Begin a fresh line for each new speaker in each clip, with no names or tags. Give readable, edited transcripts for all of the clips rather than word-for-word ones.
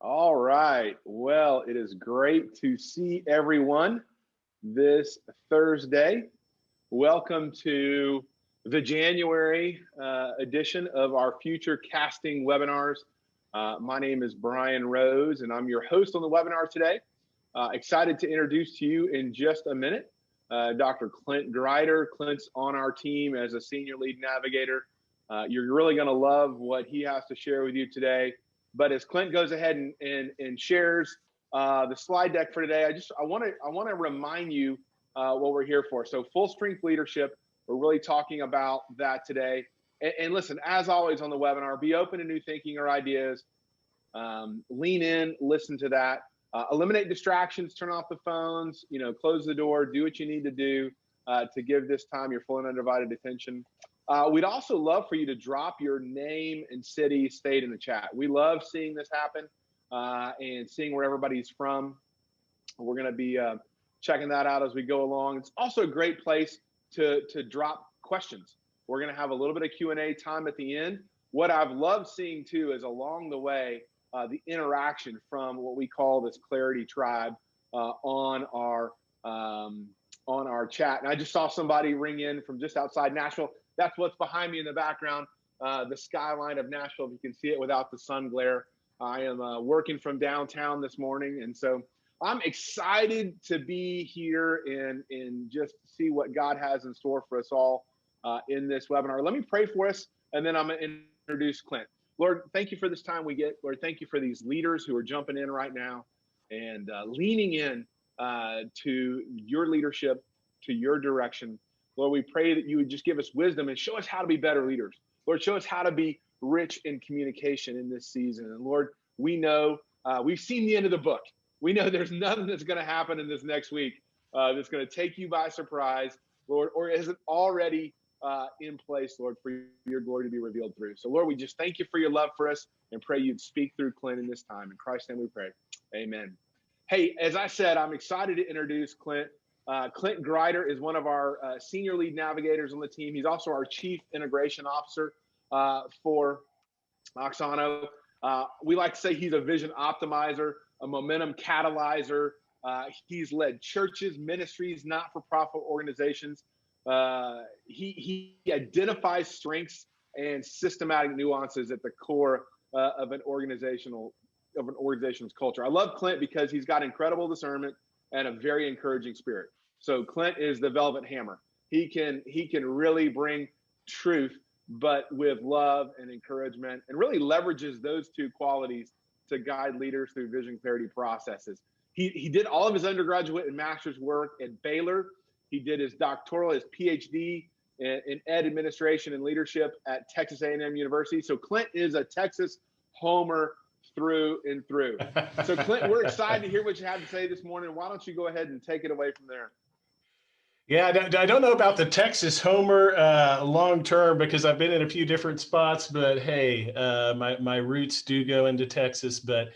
All right. Well, it is great to see everyone this Thursday. Welcome to the January edition of our Future Casting webinars. My name is Brian Rose, and I'm your host on the webinar today. Excited to introduce to you in just a minute Dr. Clint Grider. Clint's on our team as a senior lead navigator. You're really going to love what he has to share with you today. But as Clint goes ahead and shares the slide deck for today, I want to remind you what we're here for. So full strength leadership, we're really talking about that today. And listen, as always on the webinar, be open to new thinking or ideas. Lean in, listen to that. Eliminate distractions, turn off the phones, close the door, do what you need to do to give this time your full and undivided attention. We'd also love for you to drop your name and city, state in the chat. We love seeing this happen and seeing where everybody's from. We're going to be checking that out as we go along. It's also a great place to drop questions. We're going to have a little bit of Q&A time at the end. What I've loved seeing too is along the way, the interaction from what we call this Clarity Tribe on our chat. And I just saw somebody ring in from just outside Nashville. That's what's behind me in the background, the skyline of Nashville, if you can see it without the sun glare. I am working from downtown this morning, and so I'm excited to be here and just see what God has in store for us all in this webinar. Let me pray for us, and then I'm going to introduce Clint. Lord, thank you for this time we get. Lord, thank you for these leaders who are jumping in right now and leaning in to your leadership, to your direction. Lord, we pray that you would just give us wisdom and show us how to be better leaders. Lord, show us how to be rich in communication in this season. And Lord, we know we've seen the end of the book. We know there's nothing that's going to happen in this next week that's going to take you by surprise, Lord, or is it already in place, Lord, for your glory to be revealed through. So, Lord, we just thank you for your love for us and pray you'd speak through Clint in this time. In Christ's name we pray. Amen. Hey, as I said, I'm excited to introduce Clint. Clint Grider is one of our senior lead navigators on the team. He's also our chief integration officer for Auxano. We like to say he's a vision optimizer, a momentum catalyzer. He's led churches, ministries, not-for-profit organizations. He identifies strengths and systematic nuances at the core of an organization's culture. I love Clint because he's got incredible discernment and a very encouraging spirit. So Clint is the velvet hammer. He can really bring truth, but with love and encouragement, and really leverages those two qualities to guide leaders through vision clarity processes. He did all of his undergraduate and master's work at Baylor. He did his doctoral, his PhD in ed administration and leadership at Texas A&M University. So Clint is a Texas homer through and through. So Clint, we're excited to hear what you have to say this morning. Why don't you go ahead and take it away from there?
Yeah, I don't know about the Texas homer long term because I've been in a few different spots, but hey, my roots do go into Texas, but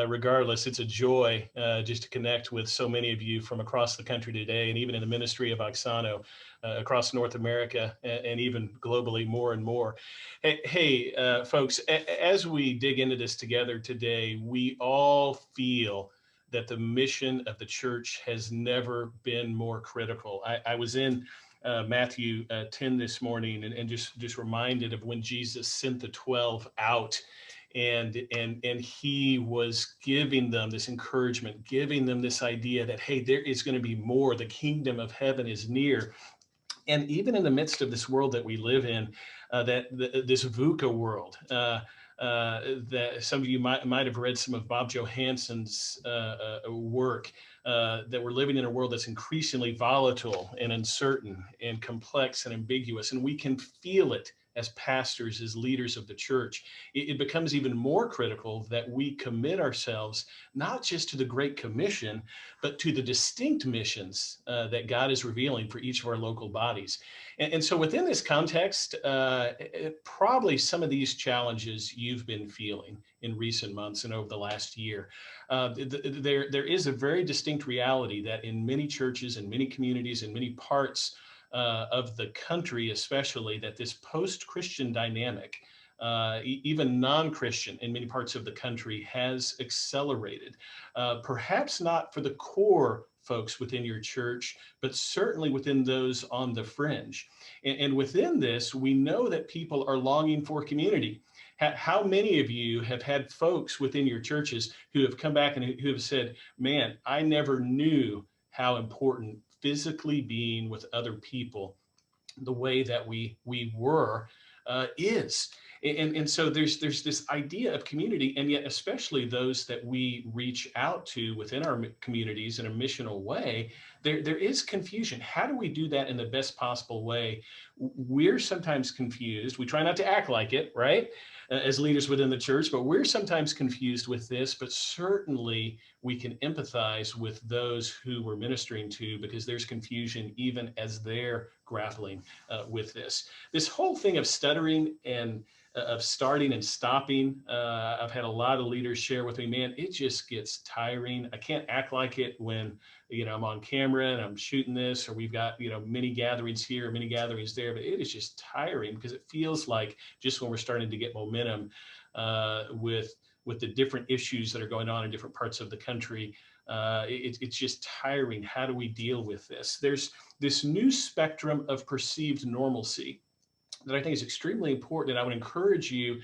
regardless, it's a joy just to connect with so many of you from across the country today, and even in the ministry of Auxano across North America and even globally more and more. Hey, folks, as we dig into this together today, we all feel that the mission of the church has never been more critical. I was in Matthew 10 this morning and just reminded of when Jesus sent the 12 out and he was giving them this encouragement, giving them this idea that, hey, there is going to be more. The kingdom of heaven is near. And even in the midst of this world that we live in, this VUCA world, that some of you might have read some of Bob Johansson's work, that we're living in a world that's increasingly volatile and uncertain and complex and ambiguous. And we can feel it as pastors, as leaders of the church. It becomes even more critical that we commit ourselves not just to the Great Commission, but to the distinct missions that God is revealing for each of our local bodies. And so within this context, probably some of these challenges you've been feeling in recent months and over the last year. There is a very distinct reality that in many churches and many communities and many parts of the country, especially, that this post-Christian dynamic even non-Christian in many parts of the country, has accelerated. Perhaps not for the core folks within your church, but certainly within those on the fringe. And within this, we know that people are longing for community. How many of you have had folks within your churches who have come back and who have said, man, I never knew how important physically being with other people the way that we were is. And so there's this idea of community, and yet especially those that we reach out to within our communities in a missional way, there is confusion. How do we do that in the best possible way? We're sometimes confused. We try not to act like it, right? As leaders within the church, but we're sometimes confused with this, but certainly we can empathize with those who we're ministering to, because there's confusion even as they're grappling with this. This whole thing of stuttering and of starting and stopping, I've had a lot of leaders share with me, man, it just gets tiring. I can't act like it when, I'm on camera and I'm shooting this, or we've got, many gatherings here, many gatherings there, but it is just tiring because it feels like just when we're starting to get momentum with the different issues that are going on in different parts of the country, it's just tiring. How do we deal with this? There's this new spectrum of perceived normalcy that I think is extremely important. And I would encourage you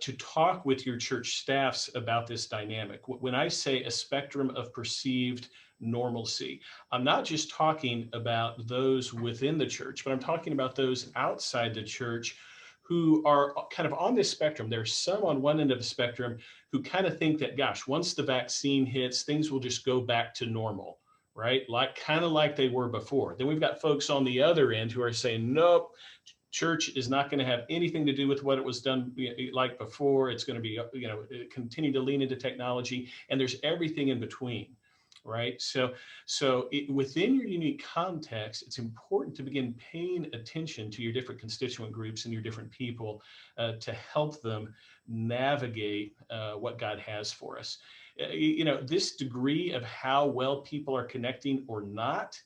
to talk with your church staffs about this dynamic. When I say a spectrum of perceived normalcy, I'm not just talking about those within the church, but I'm talking about those outside the church who are kind of on this spectrum. There's some on one end of the spectrum who kind of think that, gosh, once the vaccine hits, things will just go back to normal, right? Kind of like they were before. Then we've got folks on the other end who are saying, nope, church is not going to have anything to do with what it was done like before. It's going to be, continue to lean into technology, and there's everything in between, right? So within your unique context, it's important to begin paying attention to your different constituent groups and your different people to help them navigate what God has for us. This degree of how well people are connecting or not,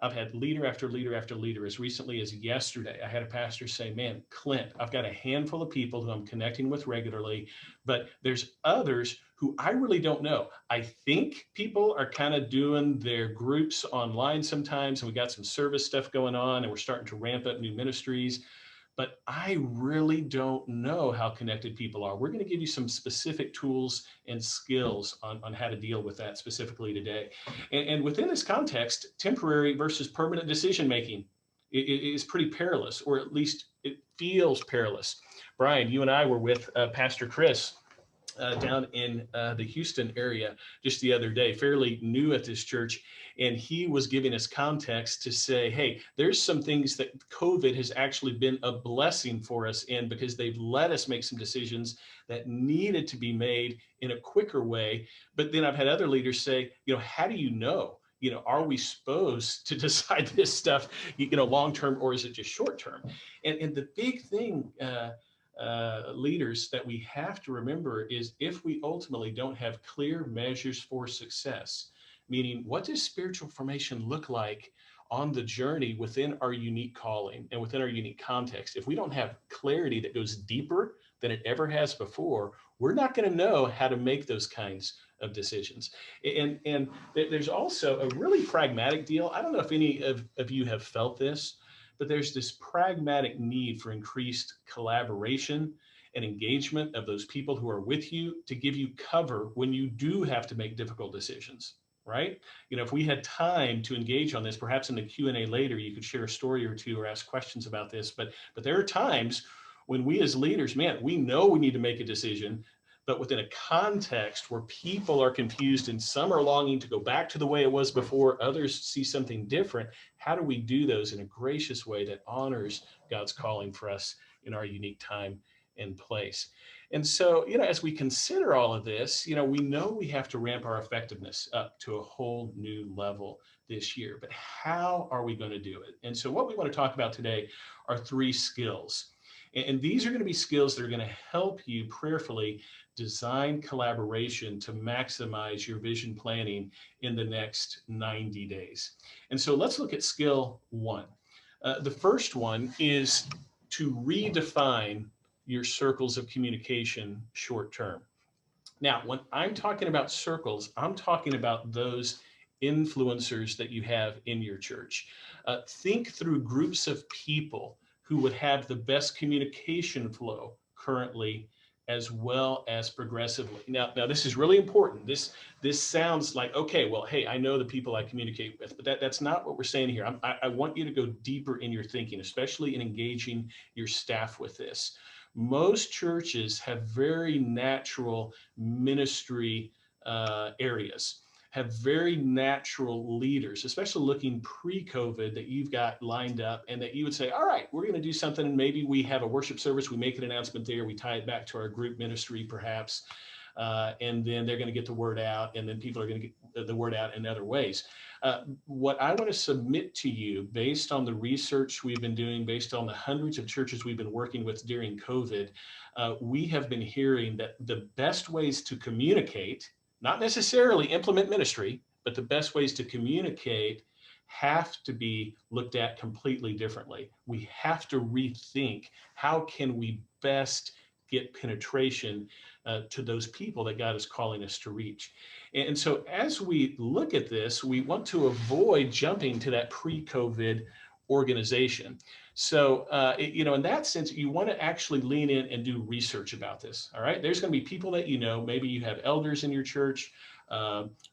I've had leader after leader after leader. As recently as yesterday, I had a pastor say, man, Clint, I've got a handful of people who I'm connecting with regularly, but there's others who I really don't know. I think people are kind of doing their groups online sometimes, and we got some service stuff going on, and we're starting to ramp up new ministries. But I really don't know how connected people are. We're going to give you some specific tools and skills on how to deal with that specifically today. And within this context, temporary versus permanent decision-making is pretty perilous, or at least it feels perilous. Brian, you and I were with Pastor Chris down in the Houston area just the other day, fairly new at this church. And he was giving us context to say, hey, there's some things that COVID has actually been a blessing for us in, because they've let us make some decisions that needed to be made in a quicker way. But then I've had other leaders say, how do you know? Are we supposed to decide this stuff, long-term, or is it just short-term? And the big thing, leaders, that we have to remember is, if we ultimately don't have clear measures for success, meaning what does spiritual formation look like on the journey within our unique calling and within our unique context, if we don't have clarity that goes deeper than it ever has before, we're not going to know how to make those kinds of decisions. And there's also a really pragmatic deal. I don't know if any of you have felt this, but there's this pragmatic need for increased collaboration and engagement of those people who are with you to give you cover when you do have to make difficult decisions, right? If we had time to engage on this, perhaps in the Q&A later, you could share a story or two or ask questions about this. But there are times when we as leaders, man, we know we need to make a decision, but within a context where people are confused and some are longing to go back to the way it was before, others see something different. How do we do those in a gracious way that honors God's calling for us in our unique time and place? And so, as we consider all of this, we know we have to ramp our effectiveness up to a whole new level this year. But how are we going to do it? And so what we want to talk about today are 3 skills. And these are going to be skills that are going to help you prayerfully design collaboration to maximize your vision planning in the next 90 days. And so let's look at skill 1. The first one is to redefine your circles of communication short term. Now, when I'm talking about circles, I'm talking about those influencers that you have in your church. Think through groups of people who would have the best communication flow currently as well as progressively. Now this is really important. This sounds like, okay, well, hey, I know the people I communicate with, but that's not what we're saying here. I want you to go deeper in your thinking, especially in engaging your staff with this. Most churches have very natural ministry areas, have very natural leaders, especially looking pre-COVID, that you've got lined up and that you would say, all right, we're going to do something. And maybe we have a worship service, we make an announcement there, we tie it back to our group ministry perhaps. And then they're going to get the word out, and then people are going to get the word out in other ways. What I want to submit to you, based on the research we've been doing, based on the hundreds of churches we've been working with during COVID, we have been hearing that the best ways to communicate, not necessarily implement ministry, but the best ways to communicate have to be looked at completely differently. We have to rethink, how can we best get penetration to those people that God is calling us to reach. And so as we look at this, we want to avoid jumping to that pre-COVID organization. So, in that sense, you want to actually lean in and do research about this. All right. There's going to be people that maybe you have elders in your church.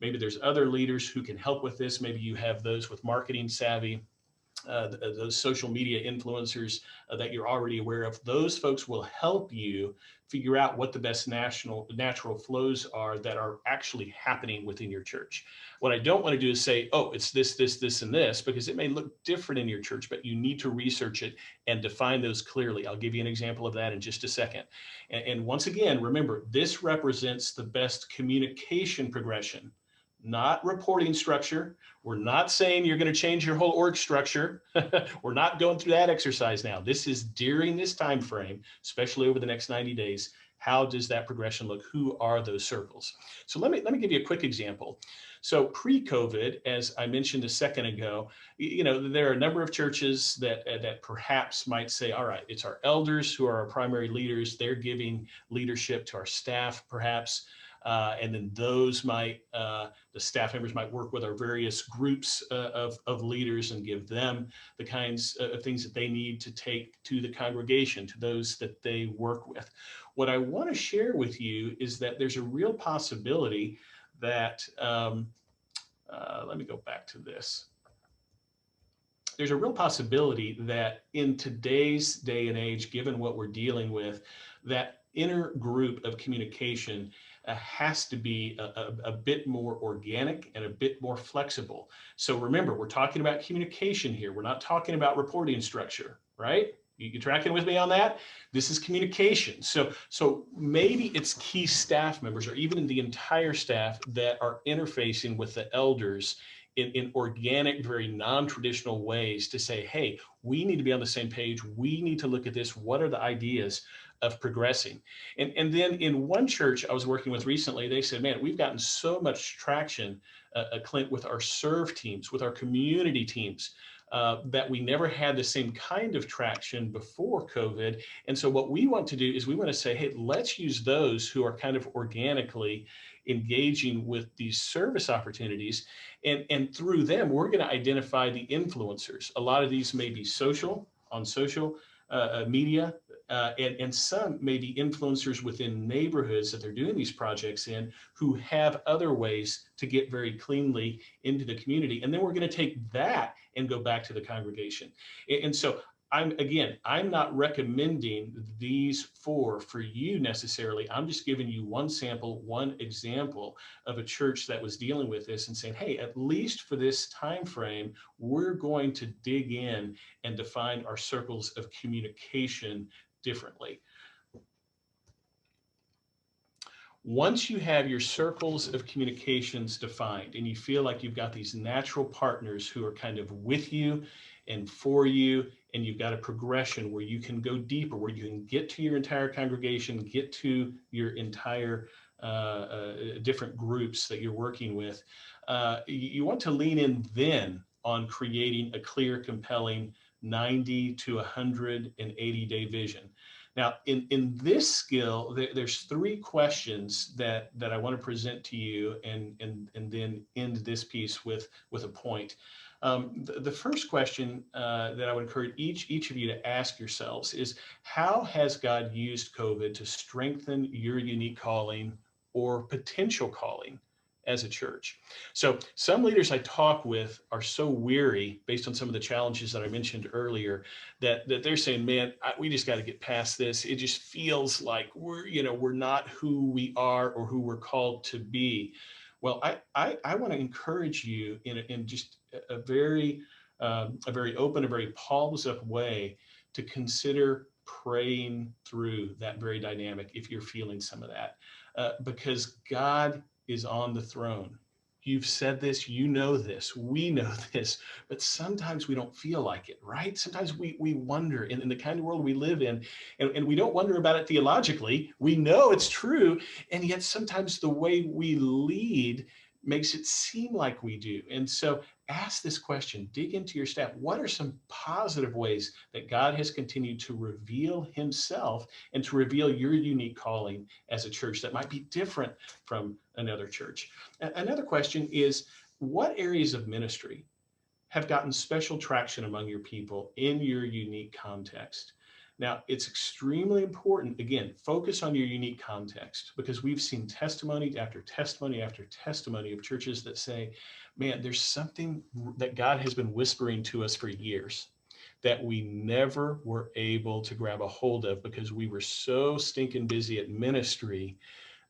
Maybe there's other leaders who can help with this. Maybe you have those with marketing savvy. Those social media influencers that you're already aware of, those folks will help you figure out what the best natural flows are that are actually happening within your church. What I don't want to do is say, oh, it's this, and this, because it may look different in your church, but you need to research it and define those clearly. I'll give you an example of that in just a second. And once again, remember, this represents the best communication progression, not reporting structure. We're not saying you're going to change your whole org structure. We're not going through that exercise now. This is during this time frame, especially over the next 90 days. How does that progression look? Who are those circles? So let me give you a quick example. So pre-COVID, as I mentioned a second ago, there are a number of churches that perhaps might say, all right, it's our elders who are our primary leaders. They're giving leadership to our staff, perhaps. And then the staff members might work with our various groups of leaders and give them the kinds of things that they need to take to the congregation, to those that they work with. What I want to share with you is that there's a real possibility that, let me go back to this. There's a real possibility that in today's day and age, given what we're dealing with, that inner group of communication has to be a bit more organic and a bit more flexible. So remember, we're talking about communication here. We're not talking about reporting structure, right? You tracking with me on that? This is communication. So maybe it's key staff members or even the entire staff that are interfacing with the elders in organic, very non-traditional ways to say, hey, we need to be on the same page. We need to look at this. What are the ideas of progressing? And then in one church I was working with recently, they said, man, we've gotten so much traction, Clint, with our serve teams, with our community teams, that we never had the same kind of traction before COVID. And so what we want to do is we want to say, hey, let's use those who are kind of organically engaging with these service opportunities. And through them, we're going to identify the influencers. A lot of these may be on social media, and some may be influencers within neighborhoods that they're doing these projects in, who have other ways to get very cleanly into the community. And then we're going to take that and go back to the congregation. And so I'm not recommending these four for you necessarily. I'm just giving you one sample, one example of a church that was dealing with this and saying, hey, at least for this time frame, we're going to dig in and define our circles of communication differently. Once you have your circles of communications defined and you feel like you've got these natural partners who are kind of with you and for you, and you've got a progression where you can go deeper, where you can get to your entire congregation, get to your entire different groups that you're working with, you want to lean in then on creating a clear, compelling 90 to 180 day vision. Now, in this skill, there's three questions that I want to present to you, and then end this piece with a point. The first question that I would encourage each of you to ask yourselves is, how has God used COVID to strengthen your unique calling or potential calling as a church? So some leaders I talk with are so weary based on some of the challenges that I mentioned earlier that they're saying, man, we just got to get past this. It just feels like we're not who we are or who we're called to be. Well, I want to encourage you in just a very open, a very palms up way to consider praying through that very dynamic if you're feeling some of that, because God is on the throne. You've said this, you know this, we know this, but sometimes we don't feel like it, right? Sometimes we wonder in the kind of world we live in, and we don't wonder about it theologically. We know it's true, and yet sometimes the way we lead makes it seem like we do. And so ask this question, dig into your staff. What are some positive ways that God has continued to reveal himself and to reveal your unique calling as a church that might be different from another church? Another question is, what areas of ministry have gotten special traction among your people in your unique context? Now, it's extremely important, again, focus on your unique context, because we've seen testimony after testimony after testimony of churches that say, man, there's something that God has been whispering to us for years that we never were able to grab a hold of because we were so stinking busy at ministry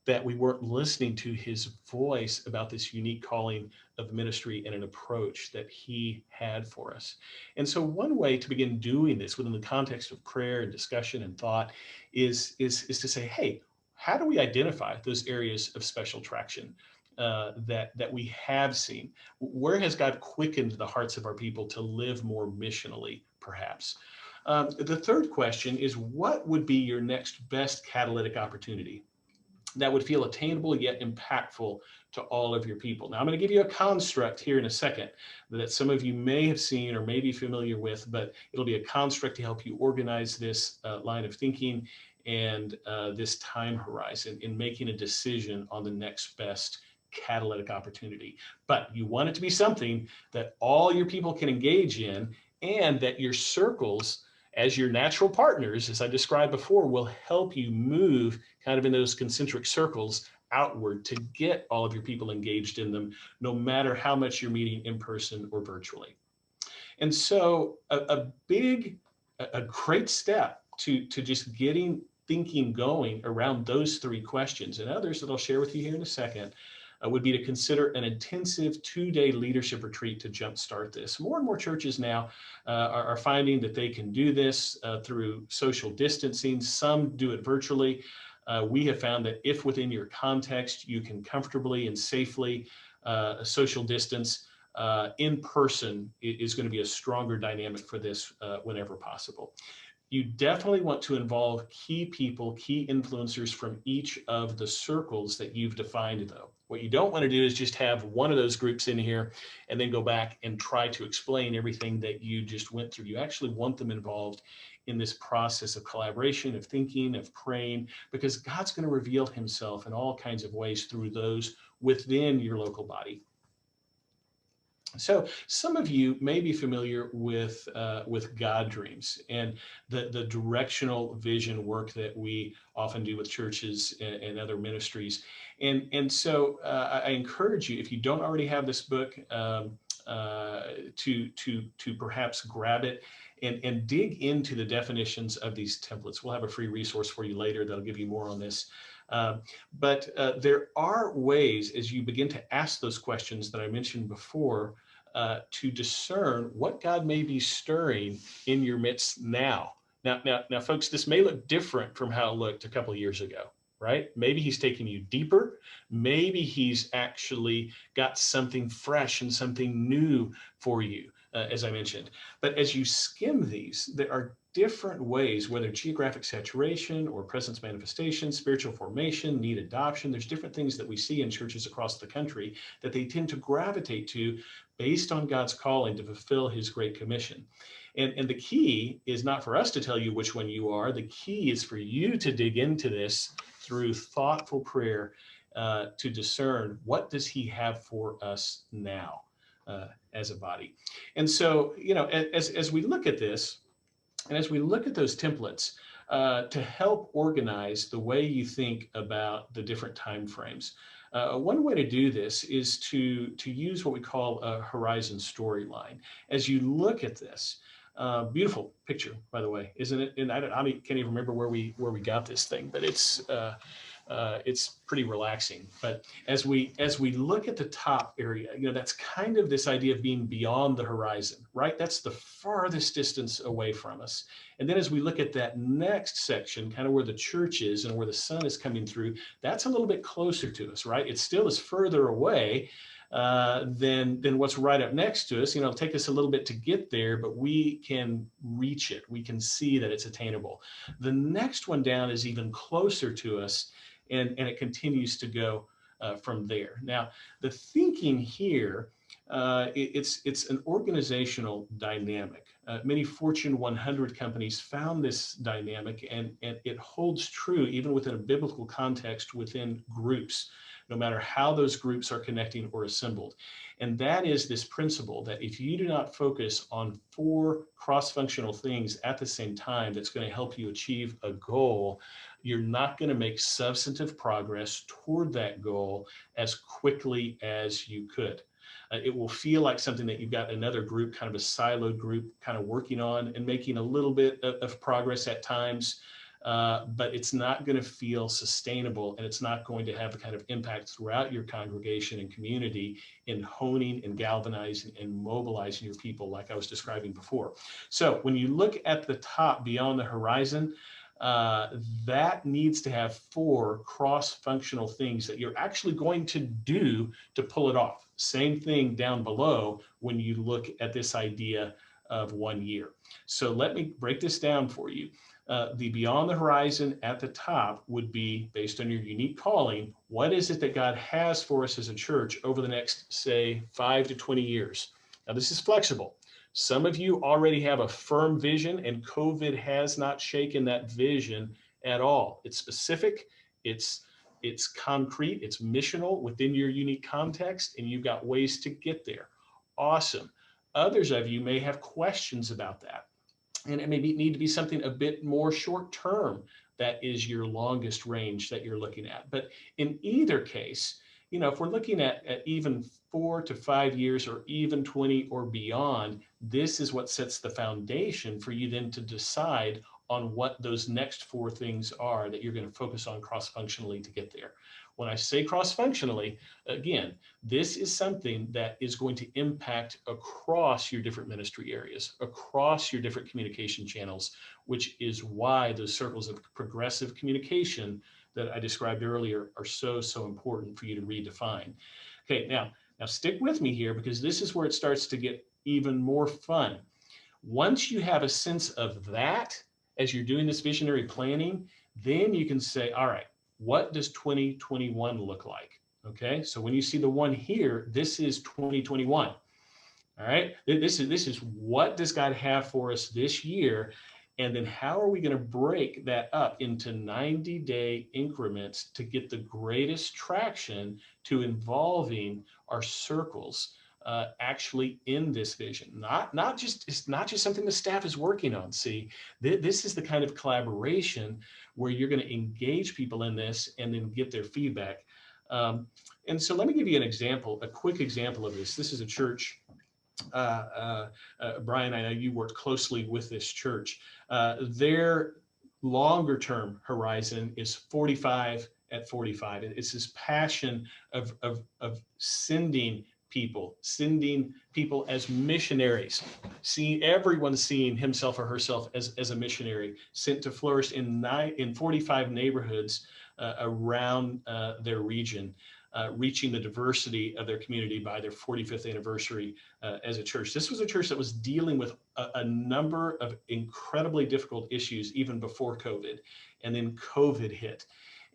that we weren't listening to his voice about this unique calling of ministry and an approach that he had for us. And so one way to begin doing this within the context of prayer and discussion and thought is to say, hey, how do we identify those areas of special traction that we have seen? Where has God quickened the hearts of our people to live more missionally, perhaps? The third question is, what would be your next best catalytic opportunity that would feel attainable yet impactful to all of your people? Now, I'm going to give you a construct here in a second that some of you may have seen or may be familiar with, but it'll be a construct to help you organize this line of thinking and this time horizon in making a decision on the next best catalytic opportunity. But you want it to be something that all your people can engage in, and that your circles, as your natural partners, as I described before, will help you move kind of in those concentric circles outward to get all of your people engaged in them, no matter how much you're meeting in person or virtually. And so a great step to just getting thinking going around those three questions and others that I'll share with you here in a second would be to consider an intensive 2-day leadership retreat to jumpstart this. More and more churches now are finding that they can do this through social distancing. Some do it virtually. We have found that if within your context you can comfortably and safely social distance, in person is going to be a stronger dynamic for this whenever possible. You definitely want to involve key people, key influencers from each of the circles that you've defined, though. What you don't want to do is just have one of those groups in here and then go back and try to explain everything that you just went through. You actually want them involved in this process of collaboration, of thinking, of praying, because God's going to reveal himself in all kinds of ways through those within your local body. So some of you may be familiar with God dreams and the directional vision work that we often do with churches and other ministries. And so I encourage you, if you don't already have this book, to perhaps grab it and dig into the definitions of these templates. We'll have a free resource for you later that'll give you more on this. But there are ways, as you begin to ask those questions that I mentioned before, to discern what God may be stirring in your midst now. Now, folks, this may look different from how it looked a couple of years ago, right? Maybe he's taking you deeper. Maybe he's actually got something fresh and something new for you, as I mentioned. But as you skim these, there are different ways, whether geographic saturation or presence manifestation, spiritual formation, need adoption. There's different things that we see in churches across the country that they tend to gravitate to based on God's calling to fulfill his great commission. And the key is not for us to tell you which one you are. The key is for you to dig into this through thoughtful prayer to discern what does he have for us now as a body. And so, as we look at this, and as we look at those templates, to help organize the way you think about the different time frames, one way to do this is to use what we call a horizon storyline. As you look at this, beautiful picture, by the way, isn't it? And I can't even remember where we got this thing, but it's pretty relaxing. But as we look at the top area, that's kind of this idea of being beyond the horizon, right? That's the farthest distance away from us. And then as we look at that next section, kind of where the church is and where the sun is coming through, that's a little bit closer to us, right? It still is further away than what's right up next to us. It'll take us a little bit to get there, but we can reach it. We can see that it's attainable. The next one down is even closer to us, and it continues to go from there. Now, the thinking here, it's an organizational dynamic. Many Fortune 100 companies found this dynamic, and it holds true even within a biblical context within groups, no matter how those groups are connecting or assembled. And that is this principle that if you do not focus on 4 cross-functional things at the same time that's going to help you achieve a goal, you're not going to make substantive progress toward that goal as quickly as you could. It will feel like something that you've got another group, kind of a siloed group, kind of working on and making a little bit of progress at times. But it's not going to feel sustainable, and it's not going to have the kind of impact throughout your congregation and community in honing and galvanizing and mobilizing your people like I was describing before. So when you look at the top beyond the horizon, that needs to have 4 cross-functional things that you're actually going to do to pull it off. Same thing down below when you look at this idea of 1 year. So let me break this down for you. The beyond the horizon at the top would be based on your unique calling. What is it that God has for us as a church over the next, say, 5 to 20 years? Now, this is flexible. Some of you already have a firm vision, and COVID has not shaken that vision at all. It's specific, it's concrete, it's missional within your unique context, and you've got ways to get there. Awesome. Others of you may have questions about that. And it may need to be something a bit more short term that is your longest range that you're looking at. But in either case, if we're looking at even 4 to 5 years or even 20 or beyond, this is what sets the foundation for you then to decide on what those next 4 things are that you're going to focus on cross-functionally to get there. When I say cross-functionally, again, this is something that is going to impact across your different ministry areas, across your different communication channels, which is why those circles of progressive communication that I described earlier are so important for you to redefine. Okay, now stick with me here, because this is where it starts to get even more fun. Once you have a sense of that, as you're doing this visionary planning, then you can say, all right, what does 2021 look like? Okay, so when you see the 1 here, this is 2021. All right, this is what does God have for us this year? And then how are we going to break that up into 90-day increments to get the greatest traction to involving our circles actually in this vision? It's not just something the staff is working on. See, this is the kind of collaboration where you're going to engage people in this and then get their feedback. And so let me give you an example, a quick example of this. This is a church. Brian, I know you worked closely with this church. Their longer term horizon is 45 at 45. It's this passion of sending people as missionaries, everyone seeing himself or herself as a missionary, sent to flourish in 45 neighborhoods around their region. Reaching the diversity of their community by their 45th anniversary as a church. This was a church that was dealing with a number of incredibly difficult issues even before COVID, and then COVID hit.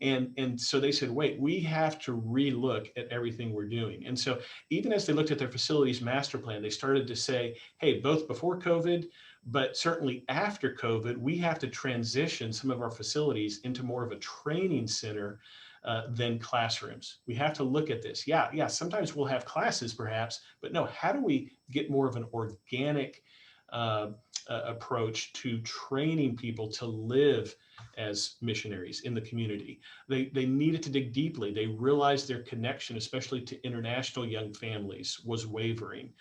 And so they said, wait, we have to relook at everything we're doing. And so even as they looked at their facilities master plan, they started to say, hey, both before COVID, But certainly after COVID, we have to transition some of our facilities into more of a training center than classrooms. We have to look at this. Yeah, sometimes we'll have classes perhaps, but no, how do we get more of an organic approach to training people to live as missionaries in the community? They needed to dig deeply. They realized their connection, especially to international young families, was wavering.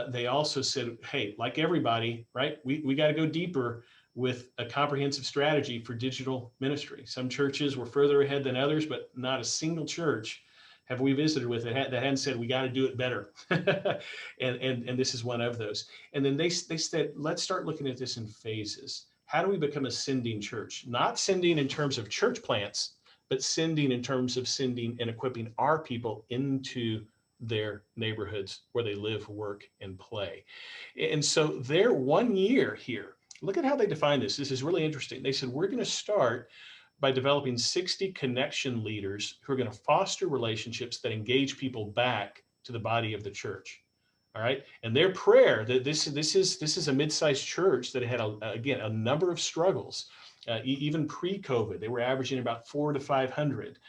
They also said, hey, like everybody, right, we got to go deeper with a comprehensive strategy for digital ministry. Some churches were further ahead than others, but not a single church have we visited with that hadn't said we got to do it better. and this is one of those. And then they said, let's start looking at this in phases. How do we become a sending church? Not sending in terms of church plants, but sending in terms of sending and equipping our people into their neighborhoods where they live, work, and play. And so their 1 year here, look at how they define this. This is really interesting. They said, we're going to start by developing 60 connection leaders who are going to foster relationships that engage people back to the body of the church. All right. And their prayer that this is a mid-sized church that had, again, a number of struggles, even pre-COVID. They were averaging about 400 to 500,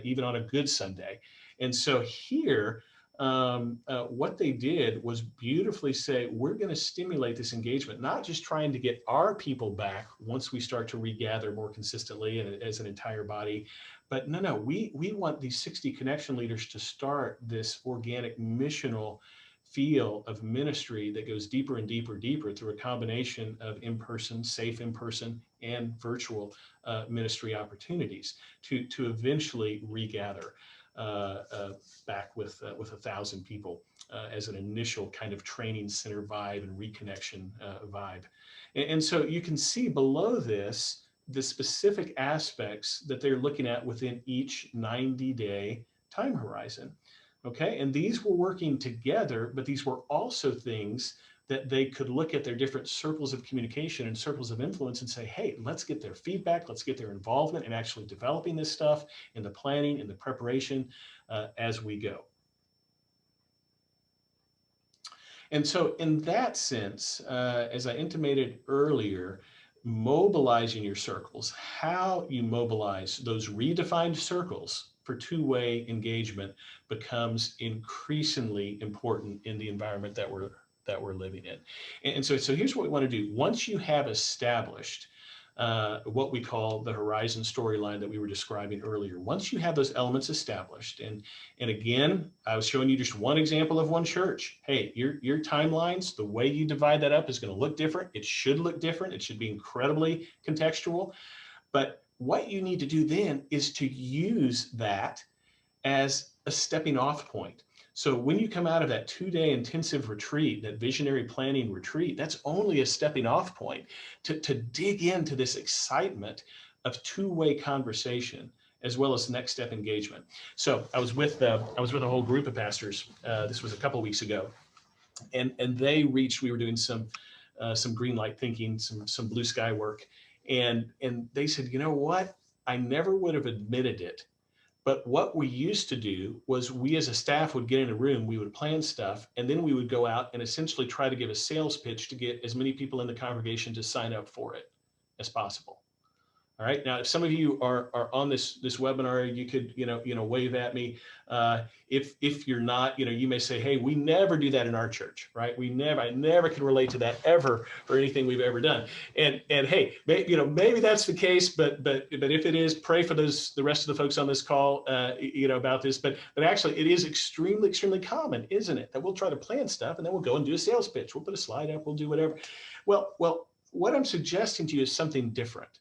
even on a good Sunday. And so here, what they did was beautifully say, we're going to stimulate this engagement, not just trying to get our people back once we start to regather more consistently and as an entire body, but no, we want these 60 connection leaders to start this organic missional feel of ministry that goes deeper and deeper through a combination of in-person, safe in-person, and virtual ministry opportunities to eventually regather back with 1,000 people as an initial kind of training center vibe and reconnection vibe. And so you can see below this, the specific aspects that they're looking at within each 90-day time horizon. Okay, and these were working together, but these were also things that they could look at their different circles of communication and circles of influence and say, hey, let's get their feedback, let's get their involvement in actually developing this stuff, in the planning, in the preparation as we go. And so in that sense, as I intimated earlier, mobilizing your circles, how you mobilize those redefined circles for two-way engagement becomes increasingly important in the environment that we're living in. And so here's what we want to do. Once you have established what we call the horizon storyline that we were describing earlier, once you have those elements established, and again, I was showing you just one example of one church. Hey, your timelines, the way you divide that up is going to look different. It should look different. It should be incredibly contextual. But what you need to do then is to use that as a stepping off point. So when you come out of that 2-day intensive retreat, that visionary planning retreat, that's only a stepping off point to dig into this excitement of two-way conversation as well as next step engagement. So I was with a whole group of pastors. This was a couple of weeks ago, and they reached. We were doing some green light thinking, some blue sky work, and they said, you know what? I never would have admitted it, but what we used to do was we as a staff would get in a room, we would plan stuff, and then we would go out and essentially try to give a sales pitch to get as many people in the congregation to sign up for it as possible. All right. Now, if some of you are on this webinar, you could wave at me. If you're not, you may say, hey, we never do that in our church, right? I never can relate to that ever or anything we've ever done. And hey, maybe that's the case, but if it is, pray for the rest of the folks on this call, about this. But actually, it is extremely common, isn't it? That we'll try to plan stuff and then we'll go and do a sales pitch. We'll put a slide up. We'll do whatever. Well, what I'm suggesting to you is something different.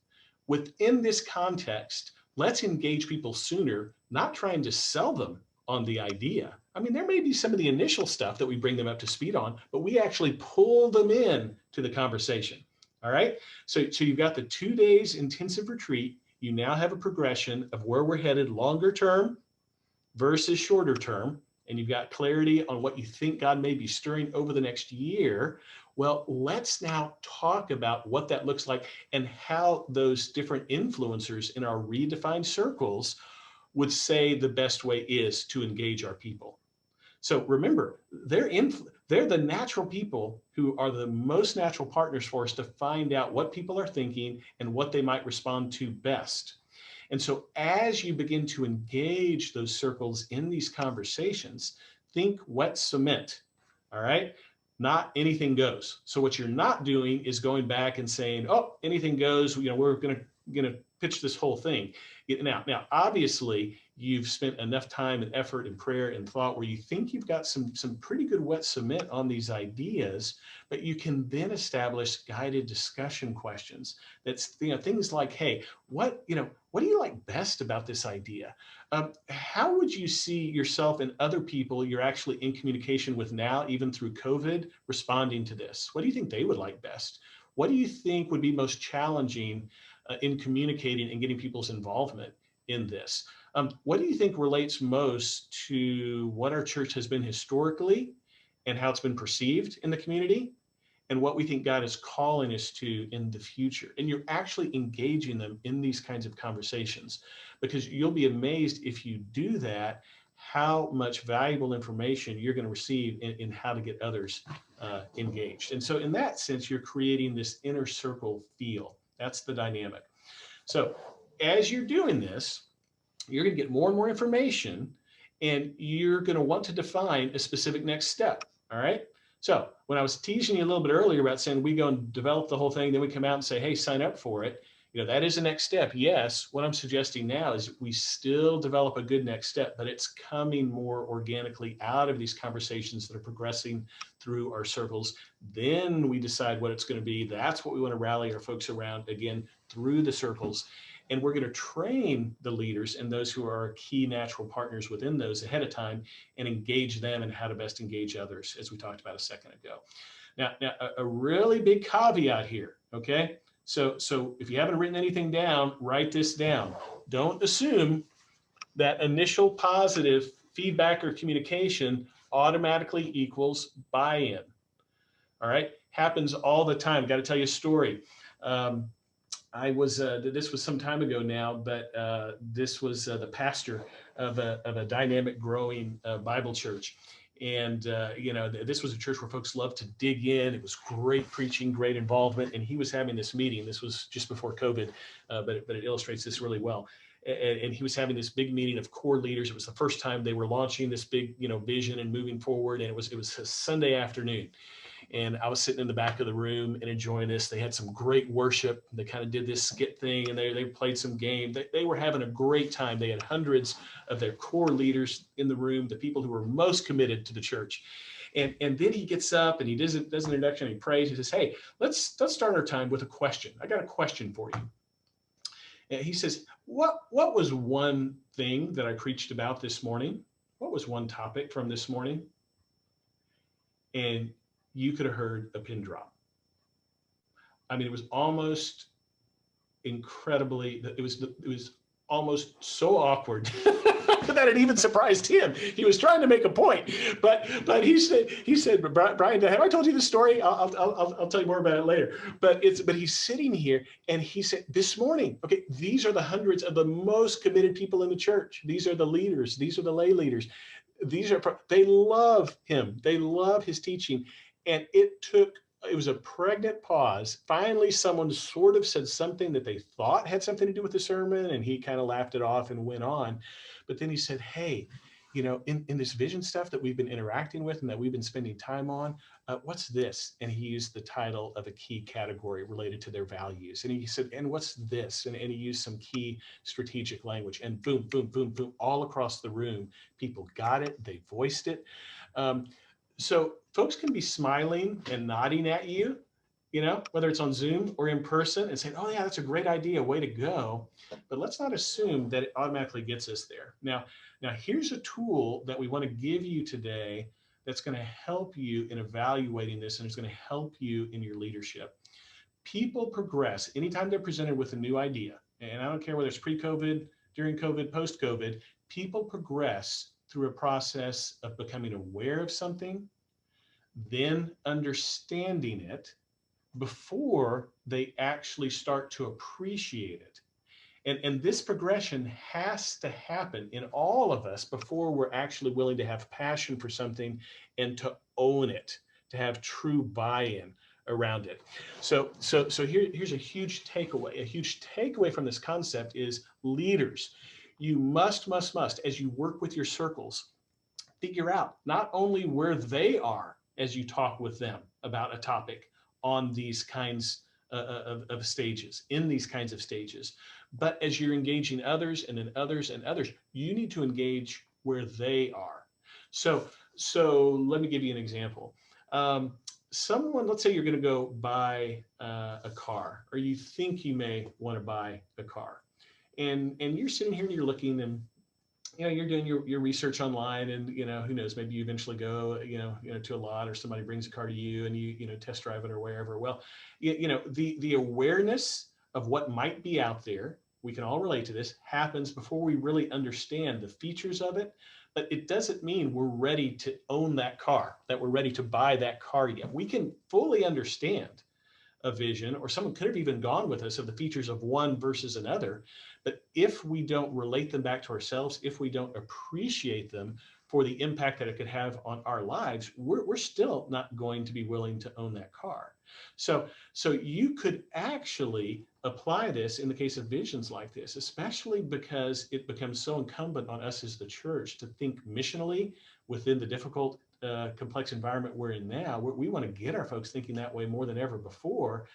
Within this context, let's engage people sooner, not trying to sell them on the idea. I mean, there may be some of the initial stuff that we bring them up to speed on, but we actually pull them in to the conversation. All right. So you've got the 2 days intensive retreat. You now have a progression of where we're headed longer term versus shorter term. And you've got clarity on what you think God may be stirring over the next year. Well, let's now talk about what that looks like and how those different influencers in our redefined circles would say the best way is to engage our people. So remember, they're the natural people who are the most natural partners for us to find out what people are thinking and what they might respond to best. And so as you begin to engage those circles in these conversations, think wet cement, all right? Not anything goes. So what you're not doing is going back and saying, oh, anything goes, we're gonna pitch this whole thing. Now, obviously, you've spent enough time and effort and prayer and thought where you think you've got some pretty good wet cement on these ideas, but you can then establish guided discussion questions. That's things like, hey, what do you like best about this idea? How would you see yourself and other people you're actually in communication with now, even through COVID, responding to this? What do you think they would like best? What do you think would be most challenging in communicating and getting people's involvement in this? What do you think relates most to what our church has been historically and how it's been perceived in the community, and what we think God is calling us to in the future? And you're actually engaging them in these kinds of conversations, because you'll be amazed if you do that, how much valuable information you're going to receive in how to get others engaged. And so in that sense, you're creating this inner circle feel. That's the dynamic. So as you're doing this, you're going to get more and more information, and you're going to want to define a specific next step. All right. So when I was teasing you a little bit earlier about saying we go and develop the whole thing, then we come out and say, hey, sign up for it. That is the next step. Yes. What I'm suggesting now is we still develop a good next step, but it's coming more organically out of these conversations that are progressing through our circles. Then we decide what it's going to be. That's what we want to rally our folks around, again, through the circles. And we're going to train the leaders and those who are key natural partners within those ahead of time, and engage them in how to best engage others, as we talked about a second ago. Now a really big caveat here, okay? So if you haven't written anything down, write this down. Don't assume that initial positive feedback or communication automatically equals buy-in. All right, happens all the time. Got to tell you a story. I was, this was some time ago now, but this was the pastor of a dynamic growing Bible church. And, this was a church where folks loved to dig in. It was great preaching, great involvement. And he was having this meeting. This was just before COVID, but it illustrates this really well. And he was having this big meeting of core leaders. It was the first time they were launching this big, vision and moving forward. And it was a Sunday afternoon. And I was sitting in the back of the room and enjoying this. They had some great worship. They kind of did this skit thing, and they played some game. They were having a great time. They had hundreds of their core leaders in the room, the people who were most committed to the church. And then he gets up and he does an introduction. He prays. He says, hey, let's start our time with a question. I got a question for you. And he says, what was one thing that I preached about this morning? What was one topic from this morning? And you could have heard a pin drop. I mean, it was almost incredibly, it was almost so awkward that it even surprised him. He was trying to make a point, but he said, Brian, have I told you the story? I'll tell you more about it later. But he's sitting here and he said, this morning, okay, these are the hundreds of the most committed people in the church. These are the leaders. These are the lay leaders. They love him. They love his teaching. And it was a pregnant pause. Finally, someone sort of said something that they thought had something to do with the sermon, and he kind of laughed it off and went on. But then he said, hey, in this vision stuff that we've been interacting with and that we've been spending time on, what's this? And he used the title of a key category related to their values. And he said, and what's this? And he used some key strategic language. And boom, boom, boom, boom, all across the room, people got it. They voiced it. So folks can be smiling and nodding at you, whether it's on Zoom or in person, and saying, oh yeah, that's a great idea, way to go. But let's not assume that it automatically gets us there. Now here's a tool that we want to give you today that's going to help you in evaluating this, and it's going to help you in your leadership. People progress anytime they're presented with a new idea. And I don't care whether it's pre-COVID, during COVID, post-COVID, people progress through a process of becoming aware of something, then understanding it before they actually start to appreciate it. And this progression has to happen in all of us before we're actually willing to have passion for something and to own it, to have true buy-in around it. So here's a huge takeaway. A huge takeaway from this concept is leaders. You must, as you work with your circles, figure out not only where they are as you talk with them about a topic on these kinds of stages, in these kinds of stages, but as you're engaging others and then others and others, you need to engage where they are. So let me give you an example. Someone, let's say you're going to go buy a car, or you think you may want to buy a car, and you're sitting here and you're looking, and you're doing your research online, and who knows, maybe you eventually go to a lot, or somebody brings a car to you and you test drive it or wherever. Well, the awareness of what might be out there, we can all relate to this, happens before we really understand the features of it. But it doesn't mean we're ready to own that car, that we're ready to buy that car yet. We can fully understand a vision, or someone could have even gone with us, of the features of one versus another. But if we don't relate them back to ourselves, if we don't appreciate them for the impact that it could have on our lives, we're still not going to be willing to own that car. So you could actually apply this in the case of visions like this, especially because it becomes so incumbent on us as the church to think missionally within the difficult, complex environment we're in now. We want to get our folks thinking that way more than ever before.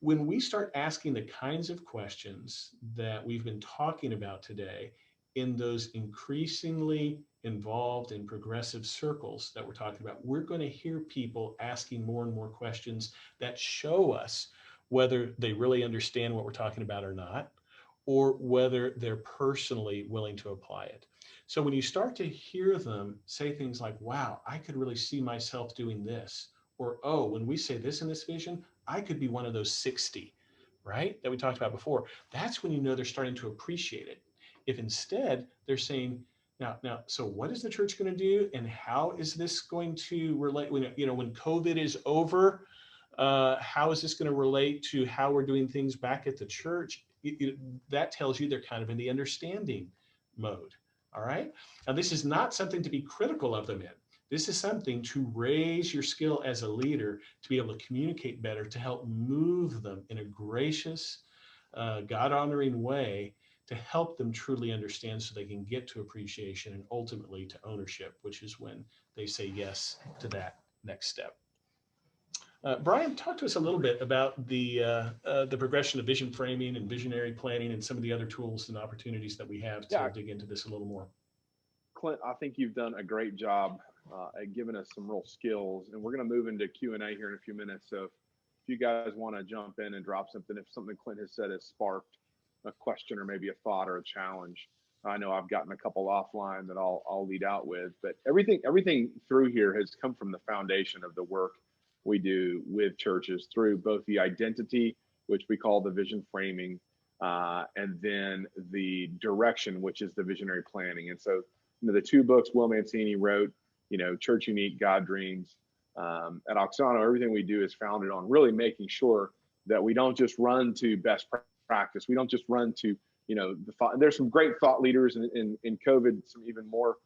When we start asking the kinds of questions that we've been talking about today in those increasingly involved and progressive circles that we're talking about, we're going to hear people asking more and more questions that show us whether they really understand what we're talking about or not, or whether they're personally willing to apply it. So when you start to hear them say things like, wow, I could really see myself doing this, or, oh, when we say this in this vision, I could be one of those 60, right, that we talked about before, that's when you know they're starting to appreciate it. If instead they're saying, now, so what is the church going to do, and how is this going to relate when COVID is over? How is this going to relate to how we're doing things back at the church? That tells you they're kind of in the understanding mode. All right. Now, this is not something to be critical of them in. This is something to raise your skill as a leader, to be able to communicate better, to help move them in a gracious, God-honoring way, to help them truly understand so they can get to appreciation and ultimately to ownership, which is when they say yes to that next step. Brian, talk to us a little bit about the progression of vision framing and visionary planning and some of the other tools and opportunities that we have to dig into this a little more.
Clint, I think you've done a great job at giving us some real skills, and we're going to move into Q&A here in a few minutes. So if you guys want to jump in and drop something, if something Clint has said has sparked a question or maybe a thought or a challenge, I know I've gotten a couple offline that I'll lead out with, but everything through here has come from the foundation of the work we do with churches through both the identity, which we call the vision framing, and then the direction, which is the visionary planning. And so, the two books Will Mancini wrote, Church Unique, God Dreams, at Auxano, everything we do is founded on really making sure that we don't just run to best practice. We don't just run to, the thought. There's some great thought leaders in COVID, some even more,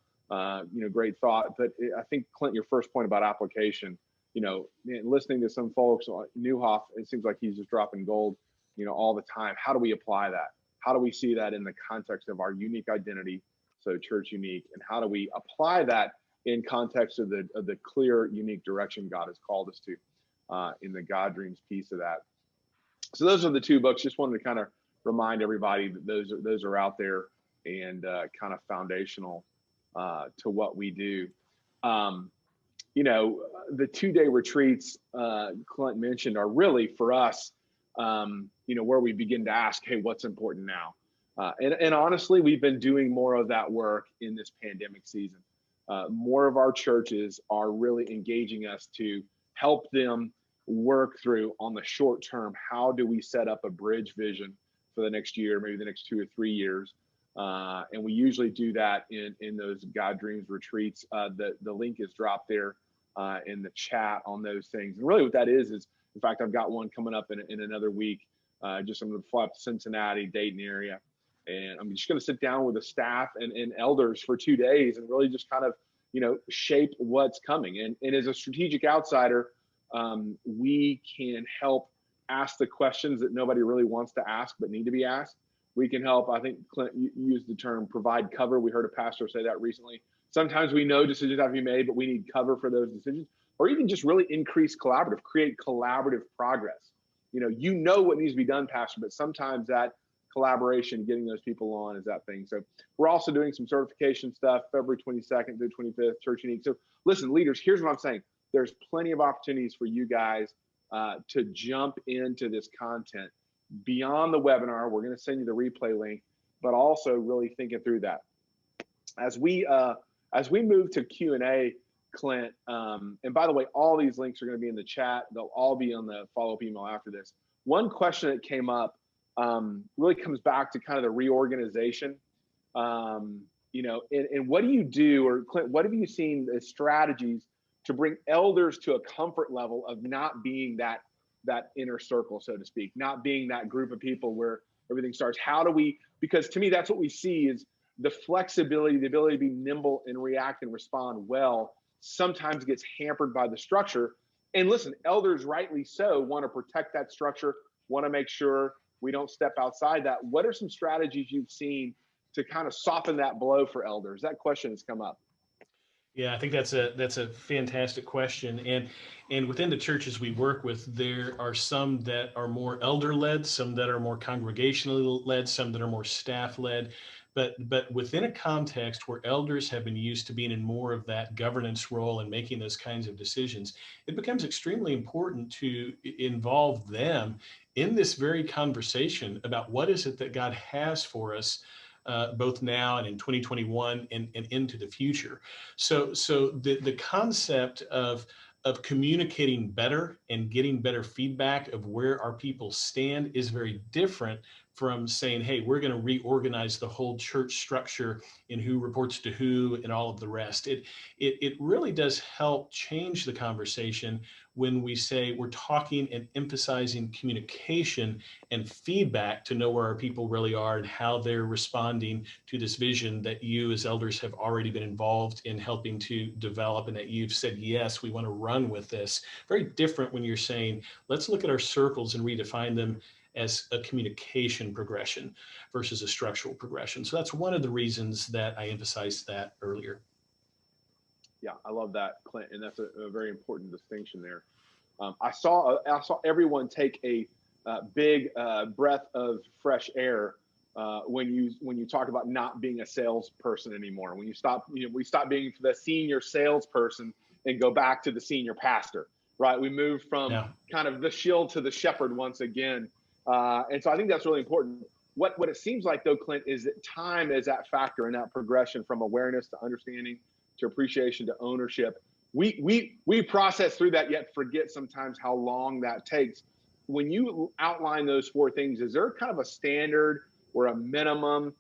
great thought. But I think, Clint, your first point about application, listening to some folks, Newhoff, it seems like he's just dropping gold, all the time. How do we apply that? How do we see that in the context of our unique identity? So Church Unique, and how do we apply that in context of the clear, unique direction God has called us to in the God Dreams piece of that. So those are the two books. Just wanted to kind of remind everybody that those are out there and kind of foundational to what we do. The 2-day retreats Clint mentioned are really for us, where we begin to ask, hey, what's important now? And honestly, we've been doing more of that work in this pandemic season. More of our churches are really engaging us to help them work through on the short term. How do we set up a bridge vision for the next year, maybe the next 2 or 3 years? And we usually do that in those God Dreams retreats. The link is dropped there in the chat on those things. And really what that is, in fact, I've got one coming up in another week just I'm going to fly up to Cincinnati, Dayton area. And I'm just going to sit down with the staff and elders for 2 days and really just kind of, shape what's coming. And as a strategic outsider, we can help ask the questions that nobody really wants to ask but need to be asked. We can help. I think Clint used the term provide cover. We heard a pastor say that recently. Sometimes we know decisions have to be made, but we need cover for those decisions, or even just really create collaborative progress. You know what needs to be done, Pastor, but sometimes that collaboration, getting those people on, is that thing. So we're also doing some certification stuff, February 22nd to 25th, Church Unique. So listen, leaders, here's what I'm saying. There's plenty of opportunities for you guys to jump into this content beyond the webinar. We're going to send you the replay link, but also really thinking through that. As we move to Q&A, Clint, and by the way, all these links are going to be in the chat. They'll all be on the follow-up email after this. One question that came up really comes back to kind of the reorganization. And what do you do, or Clint, what have you seen as strategies to bring elders to a comfort level of not being that inner circle, so to speak, not being that group of people where everything starts? Because to me, that's what we see is the flexibility, the ability to be nimble and react and respond well sometimes gets hampered by the structure. And listen, elders rightly so want to protect that structure, want to make sure we don't step outside that. What are some strategies you've seen to kind of soften that blow for elders? That question has come up.
Yeah, I think that's a fantastic question. And within the churches we work with, there are some that are more elder-led, some that are more congregationally led, some that are more staff-led. But within a context where elders have been used to being in more of that governance role and making those kinds of decisions, it becomes extremely important to involve them in this very conversation about what is it that God has for us, both now and in 2021 and into the future. So the concept of communicating better and getting better feedback of where our people stand is very different from saying, hey, we're going to reorganize the whole church structure and who reports to who and all of the rest. It really does help change the conversation when we say we're talking and emphasizing communication and feedback to know where our people really are and how they're responding to this vision that you as elders have already been involved in helping to develop, and that you've said, yes, we want to run with this. Very different when you're saying, let's look at our circles and redefine them as a communication progression versus a structural progression. So that's one of the reasons that I emphasized that earlier.
Yeah, I love that, Clint, and that's a very important distinction there. I saw everyone take a big breath of fresh air when you talk about not being a salesperson anymore. When we stop being the senior salesperson and go back to the senior pastor, right? We move from kind of the shield to the shepherd once again. And so I think that's really important. What it seems like, though, Clint, is that time is that factor in that progression from awareness to understanding to appreciation to ownership. We process through that, yet forget sometimes how long that takes. When you outline those four things, is there kind of a standard or a minimum?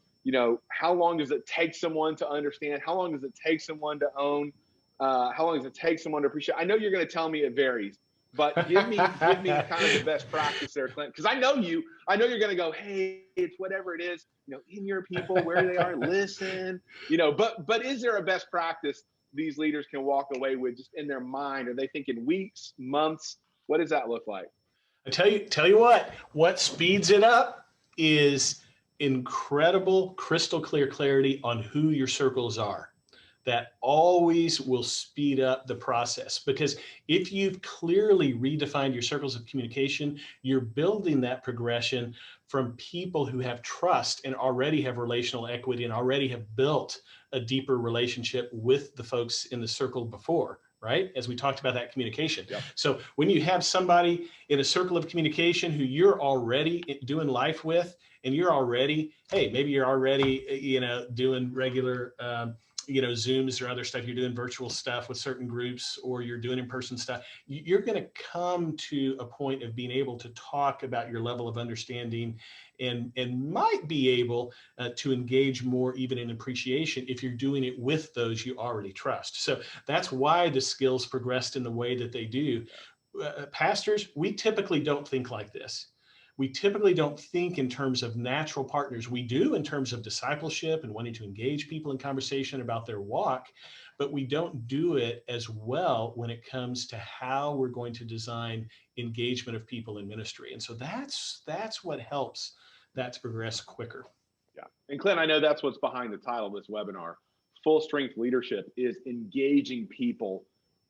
How long does it take someone to understand? How long does it take someone to own? How long does it take someone to appreciate? I know you're going to tell me it varies, but give me kind of the best practice there, Clint, because I know you're going to go, hey, it's whatever it is, in your people, where they are, listen, but is there a best practice these leaders can walk away with just in their mind? Are they thinking weeks, months? What does that look like?
I tell you what speeds it up is incredible, crystal clear clarity on who your circles are. That always will speed up the process, because if you've clearly redefined your circles of communication, you're building that progression from people who have trust and already have relational equity and already have built a deeper relationship with the folks in the circle before, right? As we talked about that communication. Yep. So when you have somebody in a circle of communication who you're already doing life with, and you're already, hey, maybe you're already, doing regular, Zooms or other stuff, you're doing virtual stuff with certain groups, or you're doing in-person stuff, you're going to come to a point of being able to talk about your level of understanding and might be able to engage more even in appreciation if you're doing it with those you already trust. So that's why the skills progressed in the way that they do. Pastors, we typically don't think like this. we typically don't think in terms of natural partners. We do in terms of discipleship and wanting to engage people in conversation about their walk, but we don't do it as well when it comes to how we're going to design engagement of people in ministry. And so that's what helps that to progress quicker.
Yeah. And Clint, I know that's what's behind the title of this webinar. Full strength leadership is engaging people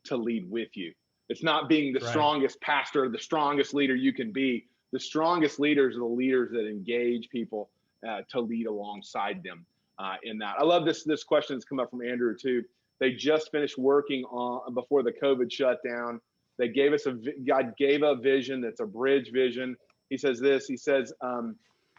to lead with you. It's not being the strongest pastor, the strongest leader you can be. The strongest leaders are the leaders that engage people to lead alongside them in that. I love this question that's come up from Andrew too. They just finished working on before the COVID shutdown. They gave us God gave a vision that's a bridge vision. He says this. He says,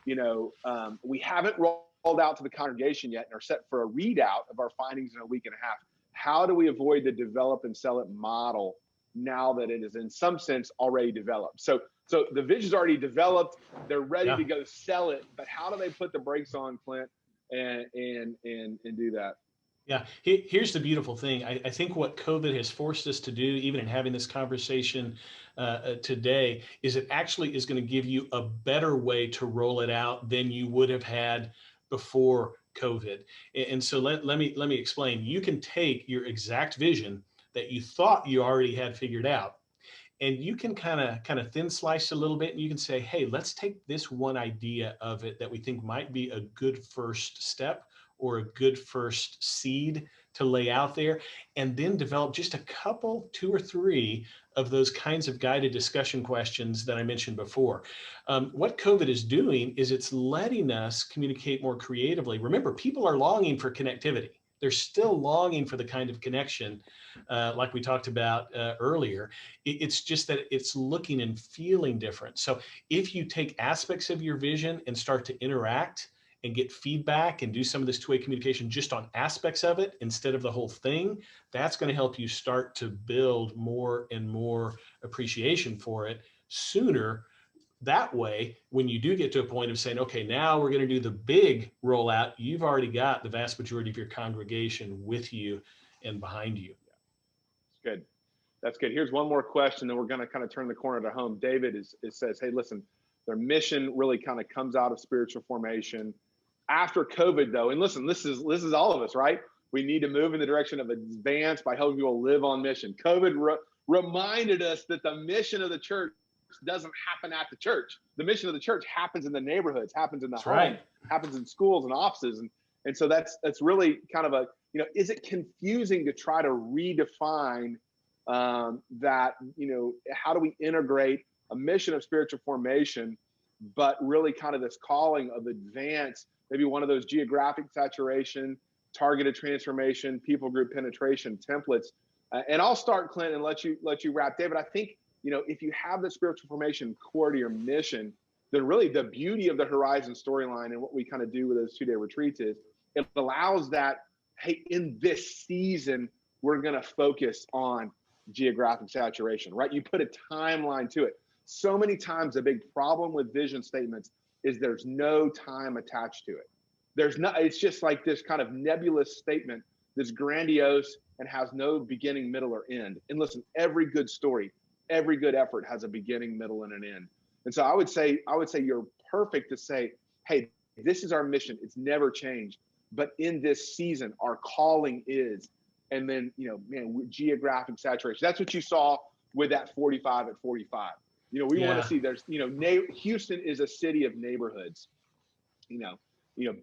we haven't rolled out to the congregation yet and are set for a readout of our findings in a week and a half. How do we avoid the develop and sell it model now that it is in some sense already developed? So the vision's already developed. They're ready to go sell it. But how do they put the brakes on, Clint, and do that?
Yeah, here's the beautiful thing. I think what COVID has forced us to do, even in having this conversation today, is it actually is going to give you a better way to roll it out than you would have had before COVID. And so let me explain. You can take your exact vision that you thought you already had figured out, and you can kind of thin slice a little bit, and you can say, hey, let's take this one idea of it that we think might be a good first step or a good first seed to lay out there, and then develop just a couple, 2 or 3 of those kinds of guided discussion questions that I mentioned before. What COVID is doing is it's letting us communicate more creatively. Remember, people are longing for connectivity. They're still longing for the kind of connection like we talked about earlier. It's just that it's looking and feeling different. So if you take aspects of your vision and start to interact and get feedback and do some of this two-way communication just on aspects of it instead of the whole thing, that's going to help you start to build more and more appreciation for it sooner. That way, when you do get to a point of saying, okay, now we're going to do the big rollout, you've already got the vast majority of your congregation with you and behind you.
Good. That's good. Here's one more question, and we're going to kind of turn the corner to home. David says, hey, listen, their mission really kind of comes out of spiritual formation. After COVID, though, and listen, this is all of us, right? We need to move in the direction of advance by helping people live on mission. COVID reminded us that the mission of the church doesn't happen at the church. The mission of the church happens in the neighborhoods, happens in the home, happens in schools and offices. And so that's really kind of a, is it confusing to try to redefine that, how do we integrate a mission of spiritual formation, but really kind of this calling of advance, maybe one of those geographic saturation, targeted transformation, people group penetration templates. And I'll start, Clint, and let you wrap. David, I think, if you have the spiritual formation core to your mission, then really the beauty of the Horizon storyline and what we kind of do with those 2-day retreats is it allows that, hey, in this season, we're going to focus on geographic saturation, right? You put a timeline to it. So many times, a big problem with vision statements is there's no time attached to it. It's just like this kind of nebulous statement that's grandiose and has no beginning, middle, or end. And listen, every good story, every good effort has a beginning, middle, and an end. And so I would say you're perfect to say, hey, this is our mission. It's never changed. But in this season, our calling is, and then, geographic saturation. That's what you saw with that 45 at 45. We want to see Houston is a city of neighborhoods,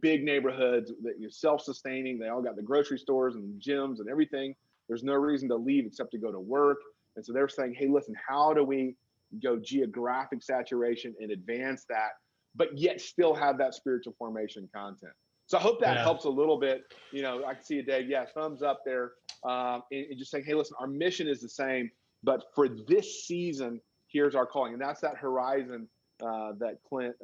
big neighborhoods that you're self-sustaining. They all got the grocery stores and gyms and everything. There's no reason to leave except to go to work. And so they're saying, hey, listen, how do we go geographic saturation and advance that, but yet still have that spiritual formation content? So I hope that helps a little bit. I can see a Dave, thumbs up there. And just saying, hey, listen, our mission is the same, but for this season, here's our calling. And that's that Horizon that Clint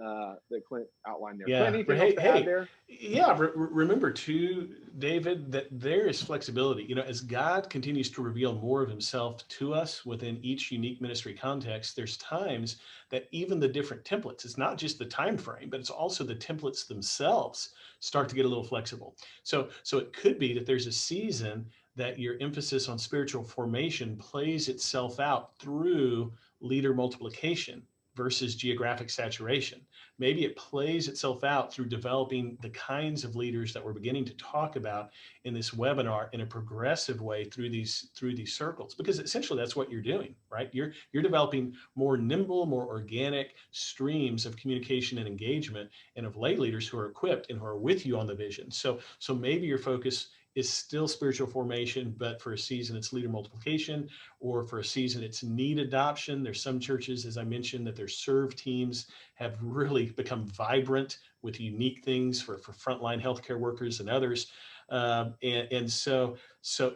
outlined there. Clint, anything else to add there?
Yeah, remember too, David, that there is flexibility. As God continues to reveal more of himself to us within each unique ministry context, there's times that even the different templates, it's not just the time frame, but it's also the templates themselves start to get a little flexible. So it could be that there's a season that your emphasis on spiritual formation plays itself out through leader multiplication versus geographic saturation. Maybe it plays itself out through developing the kinds of leaders that we're beginning to talk about in this webinar in a progressive way through these circles, because essentially that's what you're doing, right? You're developing more nimble, more organic streams of communication and engagement, and of lay leaders who are equipped and who are with you on the vision. So maybe your focus is still spiritual formation, but for a season it's leader multiplication, or for a season it's need adoption. There's some churches, as I mentioned, that their serve teams have really become vibrant with unique things for frontline healthcare workers and others. And so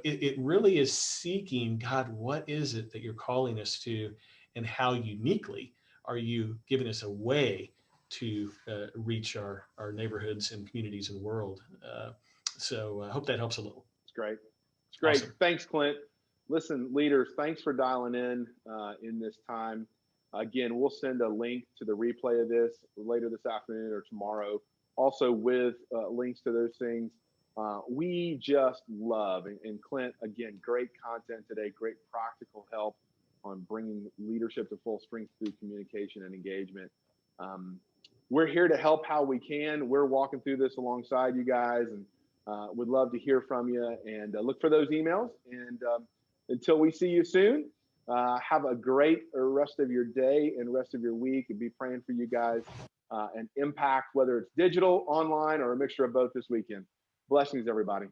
it really is seeking, God, what is it that you're calling us to, and how uniquely are you giving us a way to reach our neighborhoods and communities and world. So I hope that helps a little.
It's great. It's great.
Awesome.
Thanks, Clint. Listen, leaders, thanks for dialing in this time. Again, we'll send a link to the replay of this later this afternoon or tomorrow, also with links to those things. We just love, and Clint, again, great content today, great practical help on bringing leadership to full strength through communication and engagement. We're here to help how we can. We're walking through this alongside you guys, and would love to hear from you, and look for those emails. And until we see you soon, have a great rest of your day and rest of your week, and be praying for you guys and impact, whether it's digital, online, or a mixture of both this weekend. Blessings, everybody.